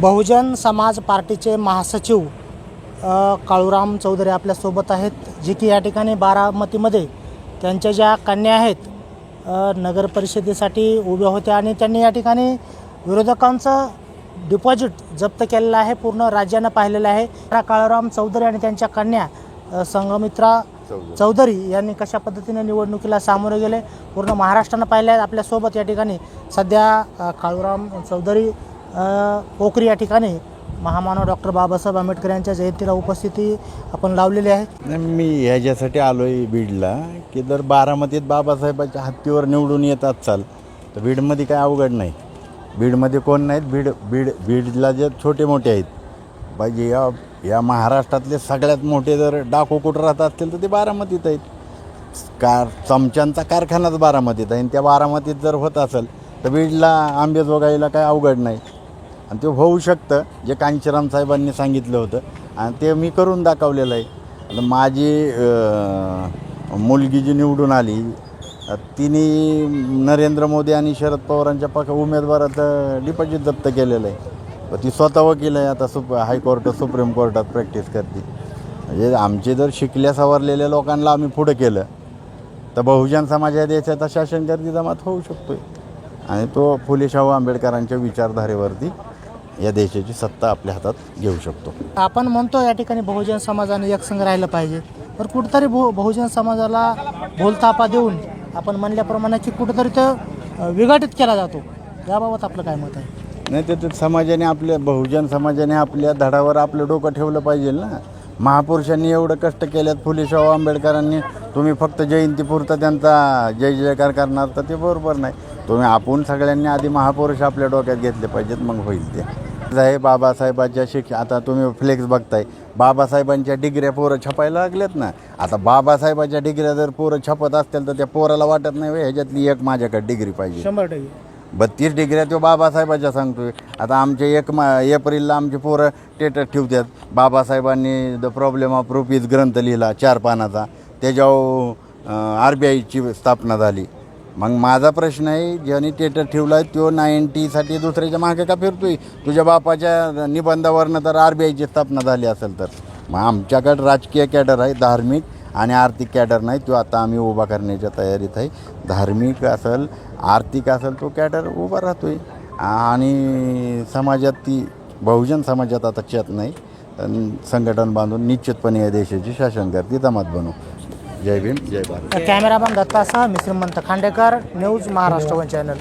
बहुजन समाज पार्टीचे महासचिव काळूराम चौधरी आपल्यासोबत आहेत, जे की या ठिकाणी बारामतीमध्ये त्यांच्या ज्या कन्या आहेत नगर परिषदेसाठी उभ्या होत्या आणि त्यांनी या ठिकाणी विरोधकांचं डिपॉझिट जप्त केलेलं आहे, पूर्ण राज्यानं पाहिलेलं आहे। काळूराम चौधरी आणि त्यांच्या कन्या संघमित्रा चौधरी यांनी कशा पद्धतीने निवडणुकीला सामोरे गेले पूर्ण महाराष्ट्रानं पाहिलं आहे। आपल्यासोबत या ठिकाणी सध्या काळूराम चौधरी पोखरी या ठिकाणी महामानव डॉक्टर बाबासाहेब आंबेडकर यांच्या जयंतीला उपस्थिती आपण लावलेली आहे। मी ह्याच्यासाठी आलो आहे बीडला की जर बारामतीत बाबासाहेबाच्या हत्तीवर निवडून येत असाल तर बीडमध्ये काय अवघड नाही। बीडमध्ये कोण नाहीत, बीडला जे छोटे मोठे आहेत पाहिजे या महाराष्ट्रातले सगळ्यात मोठे जर डाकू कुठं राहत असतील तर ते बारामतीत आहेत। चमच्यांचा कारखानाच बारामतीत आहे आणि त्या बारामतीत जर होत असेल तर बीडला आंबेजोगाईला काय अवघड नाही आणि ते होऊ शकतं। जे कांचीराम साहेबांनी सांगितलं होतं आणि ते मी करून दाखवलेलं आहे। आता माझी मुलगी जी निवडून आली तिने नरेंद्र मोदी आणि शरद पवारांच्या उमेदवाराचं डिपॉझिट जप्त केलेलं आहे। ती स्वतः वकील आहे, आता हायकोर्ट सुप्रीम कोर्टात प्रॅक्टिस करते। म्हणजे आमचे जर शिकल्या सवरलेल्या लोकांना आम्ही पुढं केलं तर बहुजन समाज या देशाचा शासनकर्ती जमात होऊ शकतो आणि तो फुले शाहू आंबेडकरांच्या विचारधारेवरती या देशाची सत्ता आपल्या हातात घेऊ शकतो। आपण म्हणतो या ठिकाणी बहुजन समाजाने एकसंघ राहिलं पाहिजे, तर कुठंतरी बहुजन समाजाला भूलथापा देऊन आपण म्हणल्याप्रमाणे की कुठंतरी तो विघटित केला जातो, याबाबत आपलं काय मत आहे? नाही, ते समाजाने बहुजन समाजाने आपल्या धडावर आपलं डोकं ठेवलं पाहिजे ना। महापुरुषांनी एवढं कष्ट केल्यात, फुले शाहू आंबेडकरांनी, तुम्ही फक्त जयंतीपुरता त्यांचा जय जयकार करणार तर ते बरोबर नाही। तुम्ही आपण सगळ्यांनी आधी महापुरुष आपल्या डोक्यात घेतले पाहिजेत, मग होईल ते आहे। बाबासाहेबांच्या आता तुम्ही फ्लेक्स बघताय, बाबासाहेबांच्या डिग्र्या पोरं छापायला लागल्यात ना। आता बाबासाहेबांच्या डिग्र्या जर पोरं छापत असतील तर त्या पोराला वाटत नाही ह्याच्यातली एक माझ्याकडे डिग्री पाहिजे। 100% 32 डिग्र्या तो बाबासाहेबांच्या सांगतोय। आता आमचे एप्रिलला आमचे पोरं स्टेटस ठेवतात, बाबासाहेबांनी द प्रॉब्लेम ऑफ रुपीज ग्रंथ लिहिला 4 पानाचा, त्याच्यावर RBIची स्थापना झाली। मग माझा प्रश्न आहे, ज्याने स्टेटस ठेवला आहे तो 90साठी दुसऱ्याच्या मागे का फिरतोय? तुझ्या बापाच्या निबंधावरनं तर RBIची स्थापना झाली असेल तर मग आमच्याकडे राजकीय कॅडर आहे, धार्मिक आणि आर्थिक कॅडर नाही। तो आता आम्ही उभा करण्याच्या तयारीत आहे। धार्मिक असेल, आर्थिक असेल तो कॅडर उभा राहतोय आणि समाजात ती बहुजन समाजात आता चेत नाही, संघटन बांधून निश्चितपणे या देशाची शासनकर्ती जमात बनवू। जय भीम, जय भारत। कॅमेरामॅन दत्तासह मी श्रीमंत Khandekar, news Maharashtra one channel.